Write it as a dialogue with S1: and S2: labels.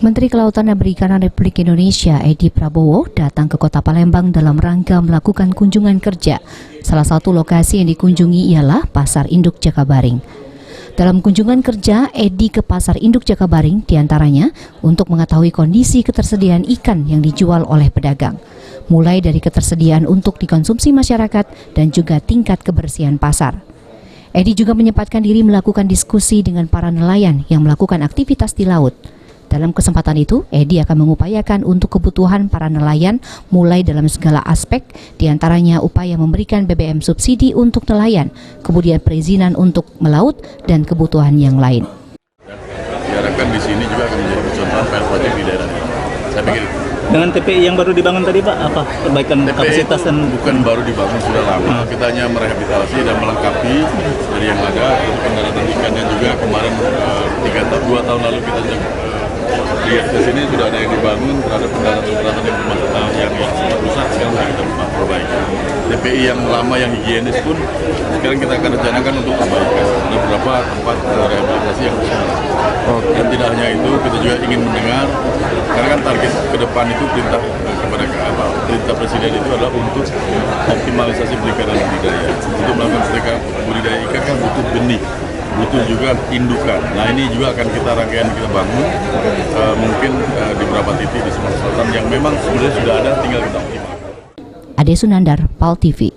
S1: Menteri Kelautan dan Perikanan Republik Indonesia Edi Prabowo datang ke Kota Palembang dalam rangka melakukan kunjungan kerja. Salah satu lokasi yang dikunjungi ialah Pasar Induk Jakabaring. Dalam kunjungan kerja Edi ke Pasar Induk Jakabaring diantaranya untuk mengetahui kondisi ketersediaan ikan yang dijual oleh pedagang, mulai dari ketersediaan untuk dikonsumsi masyarakat dan juga tingkat kebersihan pasar. Edi juga menyempatkan diri melakukan diskusi dengan para nelayan yang melakukan aktivitas di laut. Dalam kesempatan itu, Edi akan mengupayakan untuk kebutuhan para nelayan mulai dalam segala aspek, diantaranya upaya memberikan BBM subsidi untuk nelayan, kemudian perizinan untuk melaut, dan kebutuhan yang lain.
S2: Diharapkan di sini juga akan menjadi contohan proyek di daerah ini. Saya pikir
S3: dengan TPI yang baru dibangun tadi Pak, apa perbaikan
S2: TPI
S3: kapasitas dan
S2: bukan baru dibangun, sudah lama. Kita hanya merehabilitasi dan melengkapi dari yang ada. Pendaratan ikannya juga kemarin 2 tahun lalu kita lihat ke sini sudah ada yang dibangun, terhadap pendaratan yang sempat rusak, sekarang sudah kita perbaiki. TPI yang lama yang higienis pun sekarang kita akan rencanakan untuk perbaikan. Ada beberapa tempat rehabilitasi yang dan tidak hanya itu, kita juga ingin mendengar, karena kan target ke depan itu perintah Presiden itu adalah untuk optimalisasi perikanan budidaya. Untuk melakukan budidaya ikan kan butuh benih, butuh juga indukan. Nah ini juga akan kita rangkaian kita bangun, mungkin di beberapa titik di Sumatera Selatan yang memang sebenarnya sudah ada, tinggal kita optimalkan.
S1: Ade Sunandar, PAL TV.